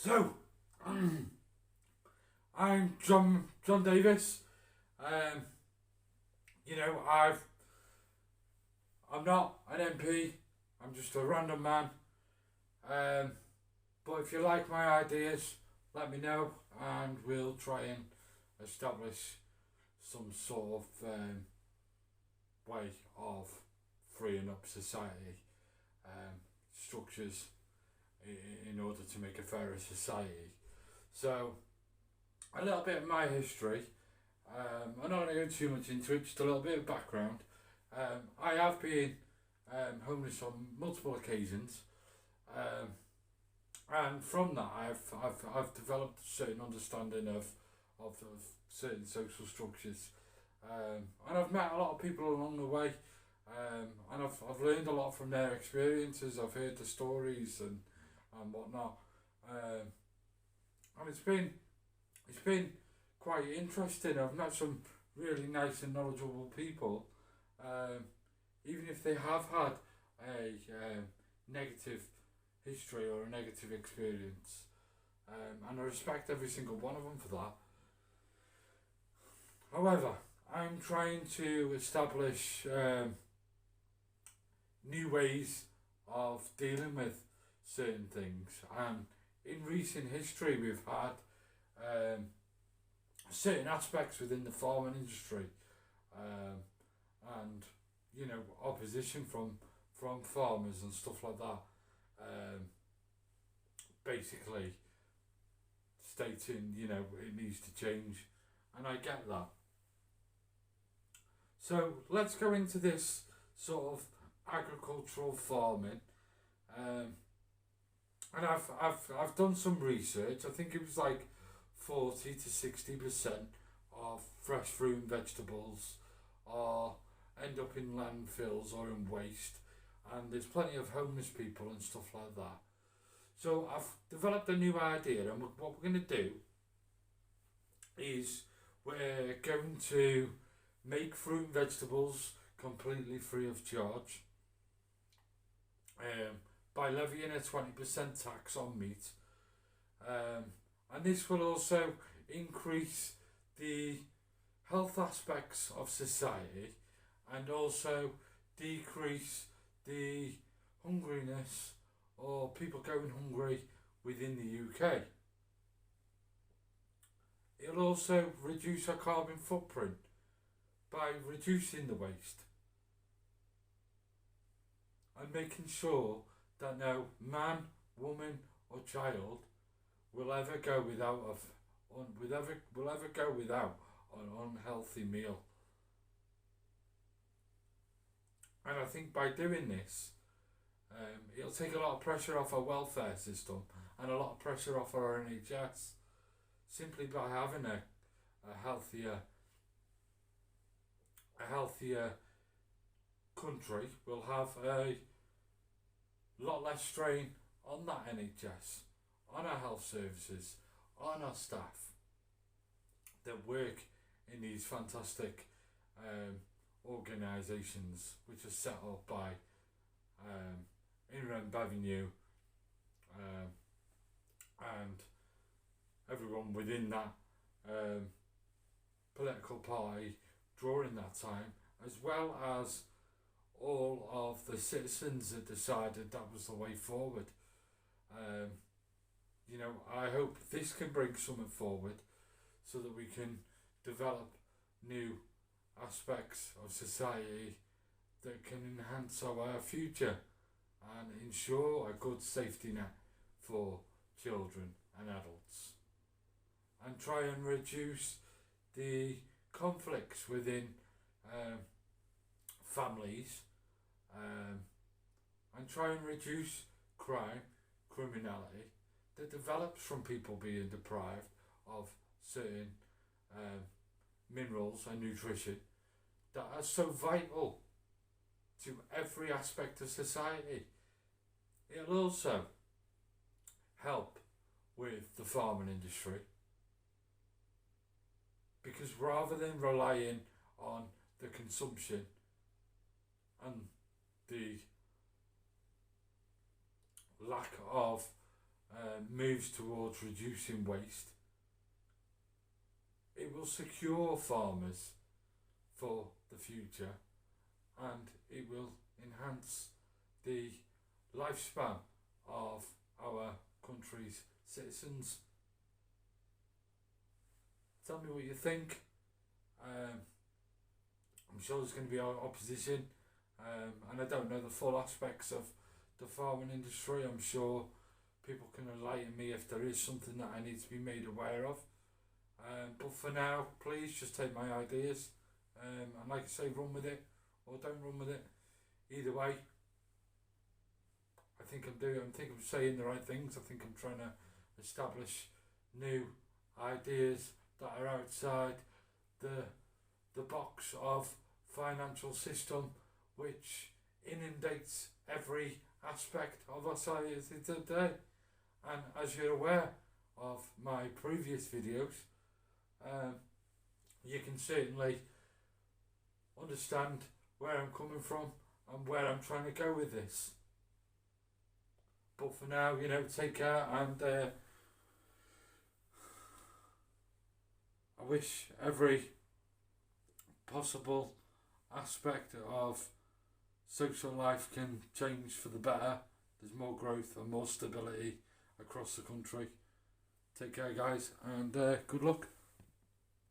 So, I'm John Davis. Um, I'm not an MP. I'm just a random man. Um, but if you like my ideas, let me know, and we'll try and establish some sort of way of freeing up society structures in order to make a fairer society. So, a little bit of my history. I'm not going to go too much into it, just a little bit of background. I have been homeless on multiple occasions, um, and from that, I've developed a certain understanding of certain social structures, and I've met a lot of people along the way, and I've learned a lot from their experiences. I've heard the stories and whatnot, and it's been quite interesting. I've met some really nice and knowledgeable people, um, even if they have had a negative history or a negative experience, and I respect every single one of them for that. However, I'm trying to establish new ways of dealing with certain things, and in recent history, we've had um, certain aspects within the farming industry, um, and opposition from farmers and stuff like that, um, basically stating it needs to change, and I get that. So let's go into this sort of agricultural farming, um, and I've done some research. I think it was like 40 to 60% of fresh fruit and vegetables are end up in landfills or in waste, and there's plenty of homeless people and stuff like that. So I've developed a new idea, and what we're going to do is we're going to make fruit and vegetables completely free of charge, by levying a 20% tax on meat, um, and this will also increase the health aspects of society, and also decrease the hungriness or people going hungry within the UK. It'll also reduce our carbon footprint by reducing the waste and making sure that no man, woman, or child will ever go without will ever go without an unhealthy meal. And I think by doing this, it'll take a lot of pressure off our welfare system and a lot of pressure off our NHS, simply by having a healthier a healthier country. Will have a lot less strain on that NHS, on our health services, on our staff that work in these fantastic organisations which are set up by Inland Revenue, um, and everyone within that political party during that time, as well as all of the citizens that decided that was the way forward. Um, I hope this can bring something forward so that we can develop new aspects of society that can enhance our future and ensure a good safety net for children and adults, and try and reduce the conflicts within um, families, um, and try and reduce criminality that develops from people being deprived of certain um, minerals and nutrition that are so vital to every aspect of society. It'll also help with the farming industry, because rather than relying on the consumption and the lack of moves towards reducing waste, it will secure farmers for the future, and it will enhance the lifespan of our country's citizens. Tell me what you think. I'm sure there's going to be opposition, and I don't know the full aspects of the farming industry. I'm sure people can enlighten me if there is something that I need to be made aware of. But for now, please just take my ideas, and like I say, run with it or don't run with it. Either way, I think I'm saying the right things. I think I'm trying to establish new ideas that are outside the box of financial system which inundates every aspect of our society today. And as you're aware of my previous videos, you can certainly understand where I'm coming from and where I'm trying to go with this. But for now, take care, and I wish every possible aspect of social life can change for the better. There's more growth and more stability across the country. Take care, guys, and good luck.